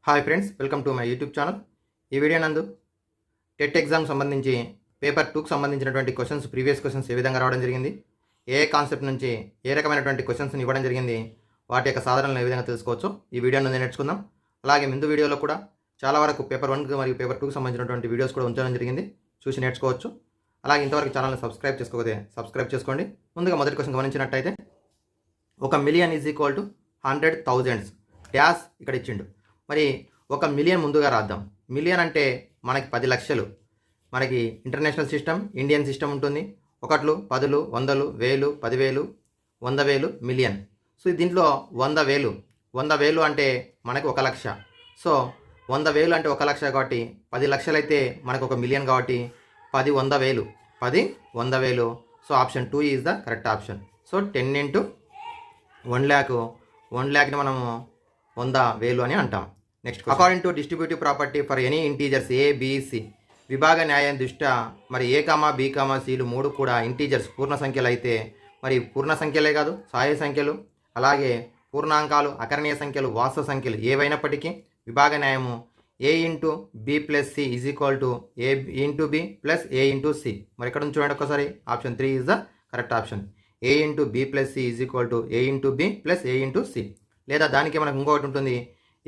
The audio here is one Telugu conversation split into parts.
Hi friends, welcome to my YouTube channel. ఈ వీడియో నందు టెట్ ఎగ్జామ్ సంబంధించి పేపర్ 2కి సంబంధించినటువంటి ప్రీవియస్ క్వశ్చన్స్ ఏ విధంగా రావడం జరిగింది, ఏ కాన్సెప్ట్ నుంచి ఏ రకమైనటువంటి క్వశ్చన్స్ని ఇవ్వడం జరిగింది, వాటి యొక్క సాధనలు ఏ విధంగా తెలుసుకోవచ్చు ఈ వీడియో నుండి నేర్చుకుందాం. అలాగే ముందు వీడియోలో కూడా చాలా వరకు పేపర్ 1కి మరియు పేపర్ 2కి సంబంధించినటువంటి వీడియోస్ కూడా ఉంచడం జరిగింది, చూసి నేర్చుకోవచ్చు. అలాగే ఇంతవరకు ఛానల్ని సబ్స్క్రైబ్ చేసుకోకపోతే సబ్స్క్రైబ్ చేసుకోండి. ముందుగా మొదటి క్వశ్చన్ గమనించినట్టయితే, 1,000,000 = 100,000 డ్యాష్ ఇక్కడ ఇచ్చిండు. మరి 1,000,000 ముందుగా రాద్దాం. మిలియన్ అంటే మనకి 10 లక్షలు. మనకి ఇంటర్నేషనల్ సిస్టమ్, ఇండియన్ సిస్టమ్ ఉంటుంది. ఒకట్లు, పదులు, వందలు, వేలు, 10,000, 100,000, మిలియన్. సో దీంట్లో 100,000 అంటే మనకి 1,00,000. సో 100,000 అంటే 1,00,000 కాబట్టి 10 లక్షలు అయితే మనకు 1,000,000 కాబట్టి 10 100,000, 10 100,000. So option 2 is the correct option. So 10 × 1,00,000, 1,00,000ని మనము 100,000 అని అంటాం. Next, according to distributive property for any integers A, B, C, విభాగ న్యాయం దృష్ట్యా మరి ఏ, బి, సిలు 3 కూడా ఇంటీజర్స్ పూర్ణ సంఖ్యలు అయితే, మరి పూర్ణ సంఖ్యలే కాదు, సహాయ సంఖ్యలు, అలాగే పూర్ణాంకాలు, అకరణీయ సంఖ్యలు, వాస్తవ సంఖ్యలు ఏవైనప్పటికీ విభాగ న్యాయము a × b + c = a × b + a × c. మరి ఇక్కడ చూడండి ఒకసారి, option 3 is the correct option. a × b + c = a × b + a × c. లేదా దానికి మనకు ఇంకొకటి ఉంటుంది,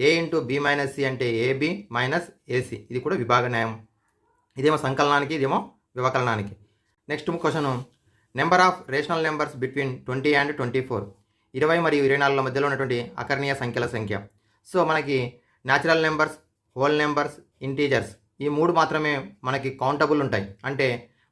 a × b - c అంటే ab - ac. ఇది కూడా విభాగ న్యాయం. ఇదేమో సంకలనానికి, ఇదేమో వ్యవకలనానికి. Next question, number of rational numbers between 20 and 24, 20 మరియు 24 మధ్యలో ఉన్నటువంటి అకరణీయ సంఖ్యల సంఖ్య. సో మనకి natural numbers, whole numbers, integers ఈ 3 మాత్రమే మనకి కౌంటబుల్ ఉంటాయి. అంటే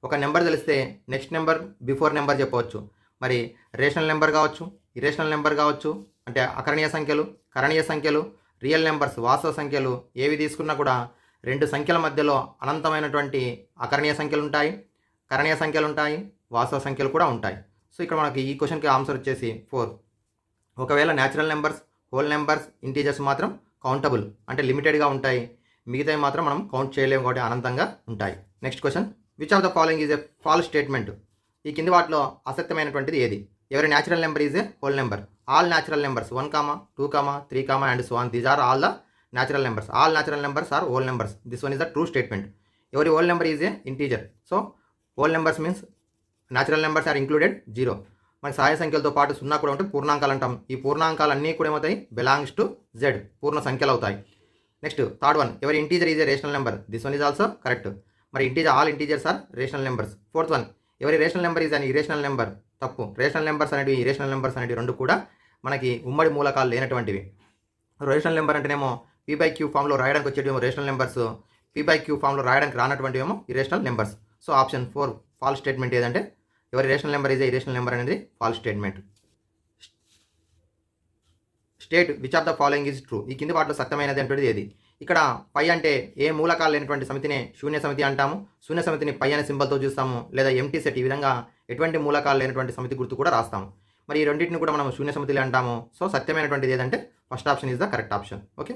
ఒక నెంబర్ తెలిస్తే నెక్స్ట్ నెంబర్ బిఫోర్ నెంబర్ చెప్పవచ్చు. మరి రేషనల్ నెంబర్ కావచ్చు, ఇరేషనల్ నెంబర్ కావచ్చు, అంటే అకరణీయ సంఖ్యలు, కరణీయ సంఖ్యలు, రియల్ నెంబర్స్, వాస్తవ సంఖ్యలు ఏవి తీసుకున్నా కూడా 2 సంఖ్యల మధ్యలో అనంతమైనటువంటి అకరణీయ సంఖ్యలు ఉంటాయి, కరణీయ సంఖ్యలు ఉంటాయి, వాస్తవ సంఖ్యలు కూడా ఉంటాయి. సో ఇక్కడ మనకి ఈ క్వశ్చన్కి ఆన్సర్ వచ్చేసి 4. ఒకవేళ natural numbers, whole numbers, integers మాత్రం కౌంటబుల్ అంటే లిమిటెడ్గా ఉంటాయి, మిగతావి మాత్రం మనం కౌంట్ చేయలేము కాబట్టి అనంతంగా ఉంటాయి. Next question, which of the following is a false statement? ఈ కింది వాటిలో అసత్యమైనటువంటిది ఏది? ఎవరి natural number is a whole number? All natural numbers 1, 2, 3, and so on, these are all the natural numbers. All natural numbers are whole numbers. This one is the true statement. Every whole number is a integer. So whole numbers means natural numbers are included 0. మన సహాయ సంఖ్యలతో పాటు 0 కూడా ఉంటే పూర్ణాంకాలు అంటాం. ఈ పూర్ణాంకాలు అన్నీ కూడా ఏమవుతాయి? బిలాంగ్స్ టు Z, పూర్ణ సంఖ్యలు అవుతాయి. Next third one, every integer is a rational number? This one is also correct. మరి integer, all integers are rational numbers. Fourth one, every rational number is అని ఇరేషనల్ నెంబర్? తప్పు. రేషనల్ నెంబర్స్ అనేవి, ఇరేషనల్ నెంబర్స్ అనేవి 2 కూడా మనకి ఉమ్మడి మూలకాలు లేనటువంటివి. రేషనల్ నెంబర్ అంటేనేమో p/q ఫామ్లో రాయడానికి వచ్చేటేమో రేషనల్ నెంబర్స్, p/q ఫామ్లో రాయడానికి రానటువంటి ఏమో irrational numbers. So option 4 false statement ఏదంటే every rational number is irrational number అనేది false statement. State which of the following is true? ఈ కింది వాటిలో సత్యమైనది అంటే ఏది? ఇక్కడ పై అంటే ఏ మూలకాలు లేనటువంటి సమితినే శూన్య సమితి అంటాము. శూన్య సమితిని పై అనే సింబల్తో చూస్తాము, లేదా ఎంటీ సెట్. ఈ విధంగా ఎటువంటి మూలకాలు లేనటువంటి సమితి గుర్తు కూడా రాస్తాము. మరి ఈ రెండింటిని కూడా మనం శూన్య సమితిలో అంటాము. సో సత్యమైనటువంటిది ఏదంటే first option is the correct option. Okay,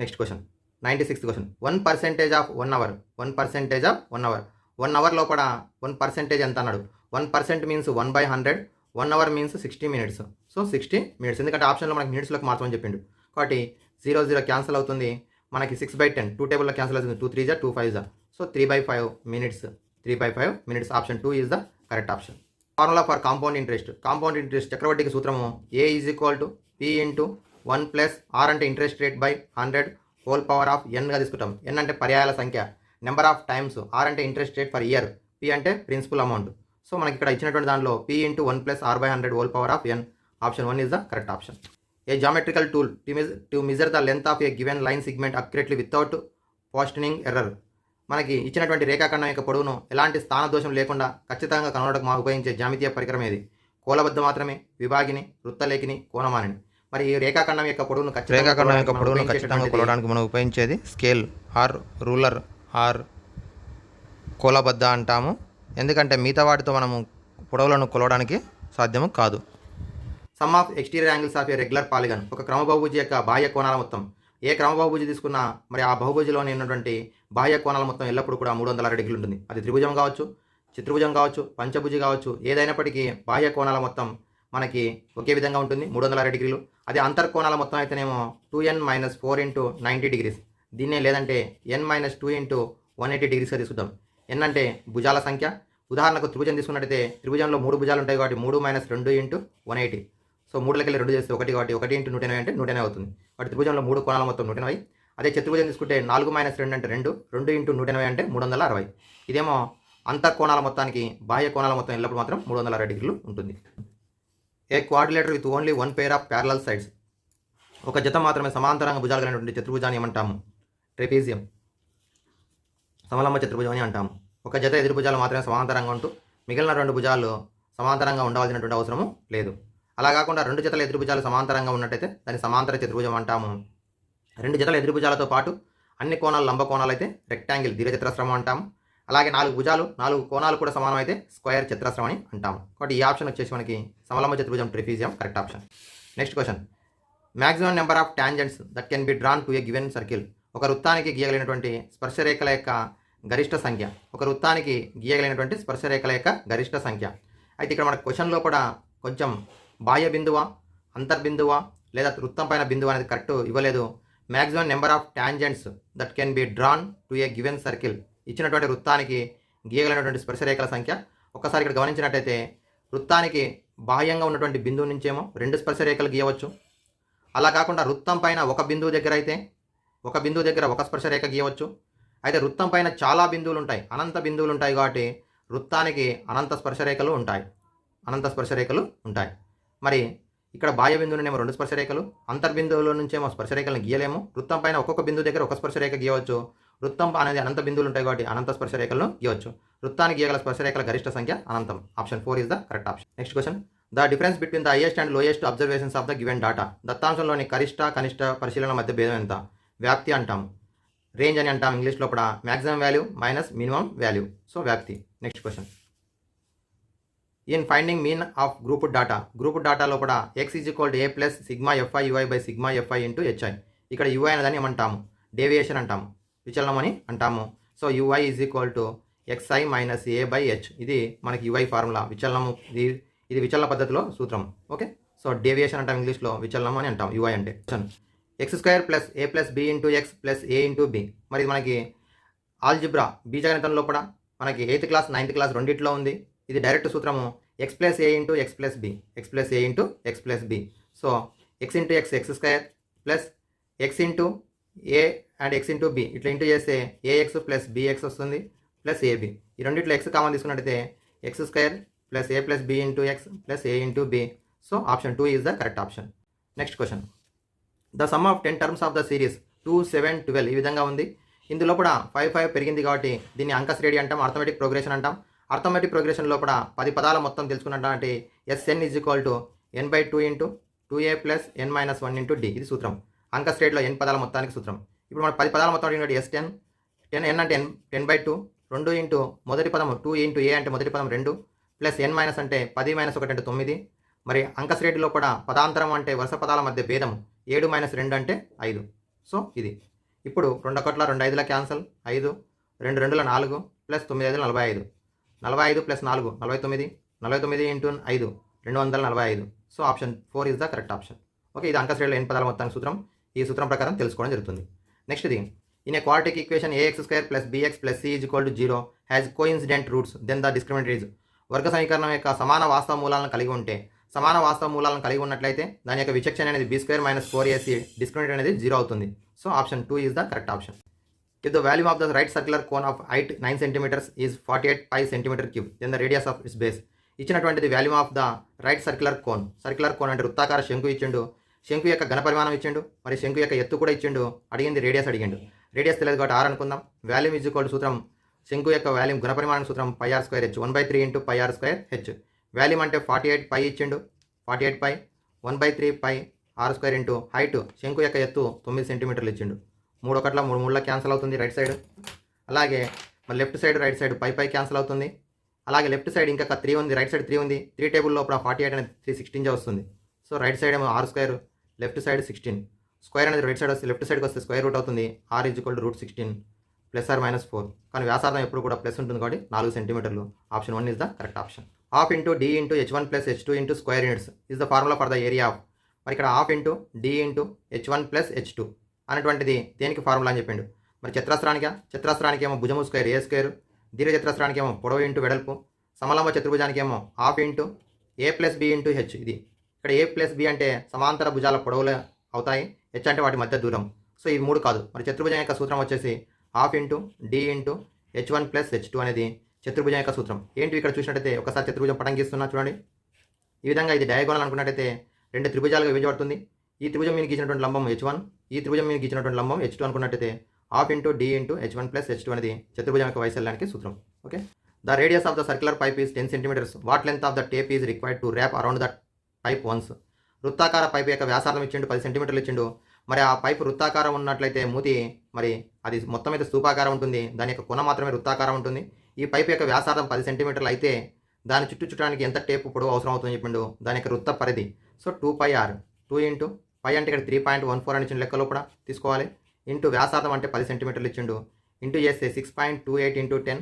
next question, 96th question, 1% of 1 hour. 1% of 1 hour. 1 hour లోపల 1% ఎంత అన్నాడు? 1% means 1/100. 1 hour means 60 minutes. So 60 minutes, ఎందుకంటే ఆప్షన్లో మనకి మినిట్స్లోకి మార్చమని చెప్పిండు కాబట్టి 0 0 క్యాన్సిల్ అవుతుంది. మనకి 6/10 2 టేబుల్లో క్యాన్సిల్ అవుతుంది. 2 3 2 5. So 3/5 minutes. 3/5 minutes. Option 2 is the correct option. Formula for compound interest. Compound interest చక్రవడ్డీకి సూత్రము A = P × 1 + R అంటే interest rate by 100 whole power of Nగా తీసుకుంటాం. N అంటే పర్యాయాల సంఖ్య, నెంబర్ ఆఫ్ టైమ్స్, R అంటే interest rate for year, P అంటే ప్రిన్సిపల్ అమౌంట్. సో మనకి ఇక్కడ ఇచ్చినటువంటి దానిలో P × 1 + R/100 whole power of N. Option 1 is the correct option. A geometrical tool to measure the length of a given line segment accurately without positioning error. మనకి ఇచ్చినటువంటి రేఖాఖండం యొక్క పొడవును ఎలాంటి స్థాన దోషం లేకుండా ఖచ్చితంగా కనుగొనడానికి ఉపయోగించే జ్యామితీయ పరికరం ఏది? కోలబద్ద మాత్రమే, విభాగిని, వృత్తలేఖిని, కోణమానిని. మరి ఈ రేఖాఖండం యొక్క పొడవును ఖచ్చితంగా కొలవడానికి మనం ఉపయోగించేది స్కేల్ ఆర్ రూలర్ ఆర్ కోలబద్ద అంటాము. ఎందుకంటే మిగతా వాటితో మనము పొడవులను కొలవడానికి సాధ్యము కాదు. Some of exterior angles of A regular polygon. ఒక క్రమబహుభుజి యొక్క బాహ్య కోణాల మొత్తం. ఏ క్రమబహుభుజి తీసుకున్నా మరి ఆ బహుభుజిలోని ఉన్నటువంటి బాహ్య కోణాల మొత్తం ఎల్లప్పుడూ కూడా 360 డిగ్రీలు ఉంటుంది. అది త్రిభుజం కావచ్చు, చతుర్భుజం కావచ్చు, పంచభుజి కావచ్చు, ఏదైనప్పటికీ బాహ్య కోణాల మొత్తం మనకి ఒకే విధంగా ఉంటుంది 360 డిగ్రీలు. అదే అంతర్కోణాల మొత్తం అయితేనేమో 2n - 4 × 90 డిగ్రీస్. దీన్నే లేదంటే n - 2 × 180 డిగ్రీస్గా తీసుకుంటాం. n అంటే భుజాల సంఖ్య. ఉదాహరణకు త్రిభుజం తీసుకున్నట్టయితే త్రిభుజంలో 3 భుజాలు ఉంటాయి కాబట్టి 3 - 2 × 180. సో 3 2 చేస్తే 1 కాబట్టి 1 × 180 అంటే 180 అవుతుంది. కాబట్టి త్రిభుజంలో 3 కోణాల మొత్తం 180. అదే చతుర్భుజం తీసుకుంటే 4 - 2 అంటే 2, 2 × 180 అంటే 360. ఇదేమో అంతర్కోణాల మొత్తానికి, బాహ్య కోణాల మొత్తం ఎల్లప్పుడు మాత్రం 360 డిగ్రీలు ఉంటుంది. A quadrilateral with only one pair of parallel sides. ఒక జత మాత్రమే సమాంతరంగా భుజాలు కలిగినటువంటి చతుర్భుజాన్ని ఏమంటాము? ట్రెపీజియం. సమలంబ చతుర్భుజం అని అంటాము. ఒక జత ఎదురు భుజాలు మాత్రమే సమాంతరంగా ఉంటూ మిగిలిన 2 భుజాలు సమాంతరంగా ఉండవలసినటువంటి అవసరము లేదు. అలా కాకుండా 2 జతల ఎదురు భుజాలు సమాంతరంగా ఉన్నట్టయితే దాన్ని సమాంతర చతుర్భుజం అంటాము. 2 జతల ఎదురు భుజాలతో పాటు అన్ని కోణాలు లంబ కోణాలు అయితే రెక్టాంగిల్ దీర్ఘచతురస్రం అంటాము. అలాగే 4 భుజాలు 4 కోణాలు కూడా సమానం అయితే స్క్వేర్ చతురస్రం అని అంటాము. కాబట్టి ఈ ఆప్షన్ వచ్చేసి మనకి సమలంబ చతుర్భుజం trapezium correct option. Next question. Maximum number of tangents that can be drawn to a given circle. ఒక వృత్తానికి గీయగలిగినటువంటి స్పర్శరేఖల యొక్క గరిష్ట సంఖ్య. ఒక వృత్తానికి గీయగలిగినటువంటి స్పర్శరేఖల యొక్క గరిష్ట సంఖ్య. అయితే ఇక్కడ మన క్వశ్చన్లో కూడా కొంచెం బాహ్య బిందువా, అంతర్బిందువా లేదా వృత్తం పైన బిందువు అనేది కరెక్ట్ ఇవ్వలేదు. Maximum number of tangents that can be drawn to a given circle. ఇచ్చినటువంటి వృత్తానికి గీయగలిగినటువంటి స్పర్శరేఖల సంఖ్య. ఒక్కసారి ఇక్కడ గమనించినట్టయితే వృత్తానికి బాహ్యంగా ఉన్నటువంటి బిందువు నుంచేమో 2 స్పర్శరేఖలు గీయవచ్చు. అలా కాకుండా వృత్తం పైన ఒక బిందువు దగ్గర అయితే ఒక బిందువు దగ్గర ఒక స్పర్శరేఖ గీయవచ్చు. అయితే వృత్తం పైన చాలా బిందువులు ఉంటాయి, అనంత బిందువులు ఉంటాయి కాబట్టి వృత్తానికి అనంత స్పర్శరేఖలు ఉంటాయి. మరి ఇక్కడ బాహ్య బిందువునేమో 2 స్పర్శరేఖలు, అంతర్బిందువుల నుంచేమో స్పర్శరేఖలను గీయలేము. వృత్తం పైన ఒక్కొక్క బిందువు దగ్గర ఒక స్పర్శరేఖ గీయవచ్చు. వృత్తం అనేది అనంత బిందువులు ఉంటాయి కాబట్టి అనంత స్పర్శరేఖలను గీయవచ్చు. వృత్తానికి గీయగల స్పర్శరేఖల గరిష్ట సంఖ్య అనంతం. Option 4 is the correct option. Next question. The difference between the highest and lowest observations of the given data. దత్తాంశంలోని గరిష్ట కనిష్ట పరిశీలన మధ్య భేదం ఎంత? వ్యాప్తి అంటాము, రేంజ్ అని అంటాం ఇంగ్లీష్లో కూడా. Maximum value minus minimum value, so వ్యాప్తి. Next question. In finding mean of group data. Group డాటాలో కూడా x = a + σ_fi/σ_fi × hi. ఇక్కడ ui అనేదాన్ని ఏమంటాము? డేవియేషన్ అంటాము, విచలనం అని అంటాము. So ui = xi - a/h. ఇది మనకి ui ఫార్ములా. విచలనము ఇది విచలన పద్ధతిలో సూత్రం. ఓకే, సో డేవియేషన్ అంటాం ఇంగ్లీష్లో, విచలనం అని అంటాం ui అంటే. x² + a + b × x + a × b. మరి ఇది మనకి ఆల్జిబ్రా బీజగణితంలో కూడా మనకి 8th క్లాస్ 9th క్లాస్ రెండిట్లో ఉంది. ఇది డైరెక్ట్ సూత్రము x + a × x + b, x + a × x + b. So x × x x² plus x × a and x × b ఇట్లా ఇంటూ చేస్తే ax + bx వస్తుంది ప్లస్ ab. ఈ రెండిట్లో x కామన్ తీసుకున్నట్టయితే x² + a + b × x + a × b. So option 2 is the correct option. Next question. The sum of 10 terms of the series 2, 7, 12 ఈ విధంగా ఉంది. ఇందులో కూడా 5, 5 పెరిగింది కాబట్టి దీన్ని అంక శ్రేణి అంటాం, అర్థమెటిక్ ప్రోగ్రెషన్ అంటాం. అర్థమెటిక్ ప్రోగ్రెషన్లో కూడా 10 పదాల మొత్తం తెలుసుకున్నట్టు Sn = n/2 × 2a + n - 1 × d. ఇది సూత్రం. అంక శ్రేణిలో n పదాల మొత్తానికి సూత్రం. ఇప్పుడు మనం 10 పదాల మొత్తం అడిగినట్టు S10 n అంటే 10/2, 2 ఇంటూ మొదటి పదము 2 × a అంటే మొదటి పదం 2 ప్లస్ n - అంటే 10 - 1 అంటే 9. మరి అంక శ్రేణిలో కూడా పదాంతరం అంటే వరుస పదాల మధ్య భేదం 7 - 2 అంటే 5. సో ఇది ఇప్పుడు 2 1 2 5ల cancel, 5 2 2ల 4 plus 9 5 45, 45 + 4 49, 49 × 5 245. So option 4 is the correct option. Okay, ఇది అంక శ్రేణిలో n పదాల మొత్తానికి సూత్రం. ఈ సూత్రం ప్రకారం తెలుసుకోవడం జరుగుతుంది. నెక్స్ట్ది. In a quadratic equation ax² + bx + c = 0 has coincident roots then the discriminant is. వర్గ సమీకరణం యొక్క సమాన వాస్తవ మూలాలను కలిగి ఉంటే, సమాన వాస్తవ మూలాలను కలిగి ఉన్నట్లయితే దాని యొక్క విచక్షణ అనేది b² - 4ac, డిస్క్రిమినెంట్ అనేది 0 అవుతుంది. So option 2 is the correct option. If the volume of the right circular cone of height 9 cm is 48 pi cm3, then the radius of its base. ఇచ్చినటువంటిది volume of the right circular cone. Circular cone అంటే వృత్తాకార శంకు ఇచ్చిండు. శంకు యొక్క ఘన పరిమాణం ఇచ్చిండు, మరి శంకు యొక్క ఎత్తు కూడా ఇచ్చిండు. అడిగింది రేడియస్ అడిగిండు. రేడియస్ తెలియదు కాబట్టి r అనుకుందాం. వాల్యూమ్ = సూత్రం శంకు యొక్క వాల్యూమ్ ఘన పరిమాణం సూత్రం πr²h, 1/3 × πr²h. వాల్యూమ్ అంటే 48 పై ఇచ్చిండు, 48 పై 1/3 పై r² × హైట్ శంకు యొక్క ఎత్తు 9 సెంటీమీటర్లు ఇచ్చిండు. 3 1 3 3ల క్యాన్సల్ అవుతుంది రైట్ సైడ్. అలాగే మరి లెఫ్ట్ సైడ్ రైట్ సైడ్ పై క్యాన్సల్ అవుతుంది. అలాగే లెఫ్ట్ సైడ్ ఇంకా 3 ఉంది, రైట్ సైడ్ 3 ఉంది. 3 టేబుల్ లోపల 48 అనేది 316 వస్తుంది. సో రైట్ సైడ్ ఏమో r², లెఫ్ట్ సైడ్ 16. స్క్వేర్ అనేది రైట్ సైడ్ వస్తే లెఫ్ట్ సైడ్కి వస్తే స్క్వేర్ రూట్ అవుతుంది. r = √16 +or - 4. కానీ వ్యాసార్థం ఎప్పుడు కూడా ప్లస్ ఉంటుంది కాబట్టి 4 సెంటీమీటర్లు. Option 1 is the correct option. Half into D into h1 plus h2 into square units is the formula for the area of. మరి ఇక్కడ half into D into h1 plus h2 అనేటువంటిది దేనికి ఫార్ములా అని చెప్పిండు. మరి చతురస్రానికి ఏమో భుజము స్క్వేర్ ఏ స్క్వేర్, దీర్ఘచతురస్రానికి ఏమో పొడవు ఇంటూ వెడల్పు, సమలంబ చతుర్భుజానికి ఏమో హాఫ్ ఇంటూ ఏ ప్లస్ బి ఇంటూ హెచ్. ఇది ఇక్కడ ఏ ప్లస్ బి అంటే సమాంతర భుజాల పొడవులు అవుతాయి, హెచ్ అంటే వాటి మధ్య దూరం. సో ఇది 3 కాదు. మరి చతుర్భుజం యొక్క సూత్రం వచ్చేసి half into D into h1 plus h2 అనేది చతుర్భుజం యొక్క సూత్రం. ఏంటి ఇక్కడ చూసినట్టయితే ఒకసారి చతుర్భుజం పటం గీస్తున్నా చూడండి. ఈ విధంగా ఇది డయాగోనల్ అనుకున్నట్టయితే 2 త్రిభుజాలుగా విభజించబడుతుంది. ఈ త్రిభుజం మీద గీచినటువంటి లంబం h1, ఈ త్రిభుజం మీద గీచినటువంటి లంబం h2 అనుకున్నట్టయితే half into D into h1 plus h2 అనేది చతుర్భుజం యొక్క వైశాల్యానికి సూత్రం. Okay. The radius of the circular pipe is 10 centimetres. What length of the tape is required to wrap around the pipe once. వృత్తాకార పైపు యొక్క వ్యాసార్థం ఇచ్చిండు 10 సెంటీమీటర్లు ఇచ్చిండు. మరి ఆ పైపు వృత్తాకారం ఉన్నట్లయితే మూతి మరి అది మొత్తం అయితే స్తూపాకారం ఉంటుంది, దాని యొక్క కొన మాత్రమే వృత్తాకారం ఉంటుంది. ఈ పైపు యొక్క వ్యాసార్థం 10 సెంటీమీటర్లు అయితే దాని చుట్టడానికి ఎంత టేపు పొడవు అవసరం అవుతుందని చెప్పిండు. దాని యొక్క వృత్త పరిధి. సో 2πr, 2 ఇంటూ పై అంటే ఇక్కడ 3.14 అని ఇచ్చిన లెక్కలో కూడా తీసుకోవాలి, ఇంటూ వ్యాసార్థం అంటే 10 సెంటీమీటర్లు ఇచ్చిండు, ఇంటూ చేస్తే 6.28 into 10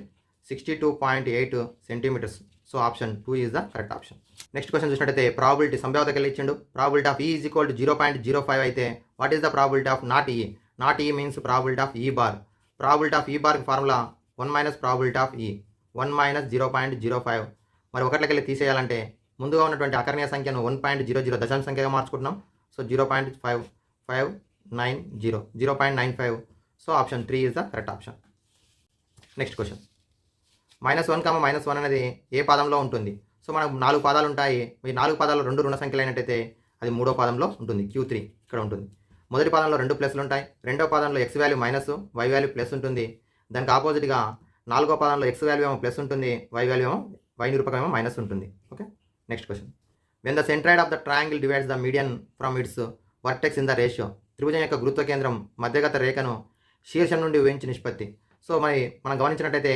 62.8 centimetres. So option 2 is the correct option. Next question చూసినట్టయితే ప్రాబిలిటీ సంభావ్యతకి వెళ్ళి ఇచ్చిండు. Probability of E is equal to 0.05 అయితే what is the probability of not E. Not E means probability of E bar. Probability of E బార్కి formula 1 minus probability of E, 1 minus 0.05. మరి ఒకట్లకి వెళ్ళి తీసేయాలంటే ముందుగా ఉన్నటువంటి అకర్ణీయ సంఖ్యను 1.00 దశాంశ సంఖ్యగా మార్చుకుంటున్నాం. So 0.5590, 0.95. So option 3 is the correct option. Next question -1, -1 అనేది ఏ పాదంలో ఉంటుంది. సో మనకు 4 పాదాలు ఉంటాయి. ఈ 4 పాదాలు 2 రుణ సంఖ్యలు అయినట్టయితే అది 3వ పాదంలో ఉంటుంది, Q3 ఇక్కడ ఉంటుంది. మొదటి పాదంలో 2 ప్లస్లు ఉంటాయి. రెండవ పాదంలో x value minus y value plus ఉంటుంది. దానికి ఆపోజిట్గా 4వ పాదంలో x వాల్యూ ఏమో ప్లస్ ఉంటుంది, y వాల్యూ ఏమో y నిరూపకం ఏమో మైనస్ ఉంటుంది. Okay. Next question when the centroid of the triangle divides the median from it's vertex in the ratio. త్రిభుజం యొక్క గురుత్వ కేంద్రం మధ్యగత రేఖను శీర్షం నుండి ఊహించి నిష్పత్తి. సో మనం గమనించినట్టయితే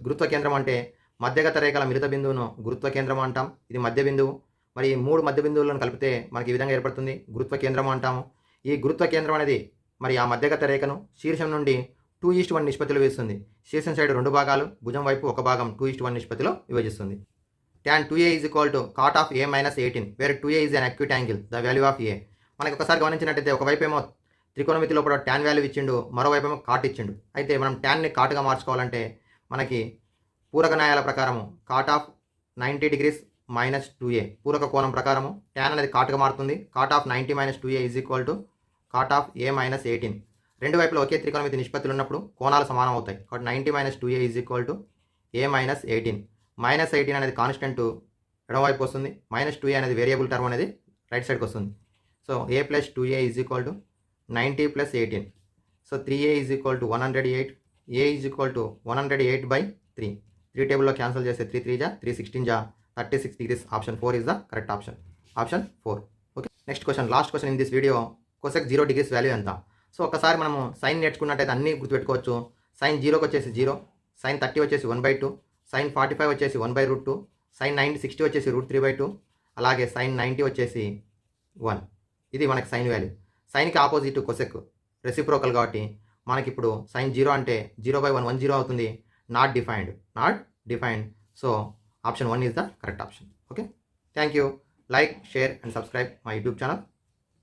గురుత్వ కేంద్రం అంటే మధ్యగత రేఖల మిలిత బిందువును గురుత్వ కేంద్రం అంటాం. ఇది మధ్య బిందువు. మరి 3 మధ్య బిందువులను కలిపితే మనకి ఈ విధంగా ఏర్పడుతుంది, గురుత్వ కేంద్రం అంటాము. ఈ గురుత్వ కేంద్రం అనేది మరి ఆ మధ్యగత రేఖను శీర్షం నుండి 2:1 నిష్పత్తిలో వేస్తుంది. శీర్షం సైడ్ 2 భాగాలు, భుజం వైపు 1 భాగం 2:1 నిష్పత్తిలో విభజిస్తుంది. tan 2a is equal to cot of a minus 18 where 2a is an acute angle, the value of a. మనకి ఒకసారి గమనించినట్టయితే ఒకవైపు ఏమో త్రికోణమితి లోపల ట్యాన్ వాల్యూ ఇచ్చిండు, మరోవైపు ఏమో కాట్ ఇచ్చిండు. అయితే మనం ట్యాన్ని కాటుగా మార్చుకోవాలంటే మనకి పూరక న్యాయాల ప్రకారము cot of 90 degrees minus 2a పూరక కోణం ప్రకారము ట్యాన్ అనేది కాటుగా మారుతుంది. Cot of 90 minus 2a is equal to cot of a minus 18. రెండు వైపులో ఒకే త్రికోణమితి నిష్పత్తులు ఉన్నప్పుడు కోణాలు సమానం అవుతాయి. కాబట్టి 90 minus 2a is equal to a minus 18. -18 అనేది కాన్స్టెంట్ ఎడమవైపు వస్తుంది, -2a అనేది వేరియబుల్ టర్మ్ అనేది రైట్ సైడ్కి వస్తుంది. So a plus 2a is equal to 90 plus 18. So 3a is equal to 108, a is equal to 108/3. 3 టేబుల్లో క్యాన్సిల్ చేస్తే 3 3 3 16 36 degrees. Option 4 is the correct option. Option 4. Okay. Next question, last question in this video. cosec 0 degrees value ఎంత? సో ఒకసారి మనము సైన్ నేర్చుకున్నట్టయితే అన్నీ గుర్తుపెట్టుకోవచ్చు. sin 0కి వచ్చేసి 0, sin 30 వచ్చేసి 1/2, sin 45 వచ్చేసి 1/√2, sin 60 వచ్చేసి √3/2, అలాగే sin 90 వచ్చేసి 1. ఇది మనకి సైన్ వాల్యూ. సైన్కి ఆపోజిట్ కొసెక్ రెసిప్రోకల్ కాబట్టి మనకి ఇప్పుడు sin 0 అంటే 0/1 10 అవుతుంది. Not defined. So option 1 is the correct option. Okay. Thank you. Like, share and subscribe my YouTube channel.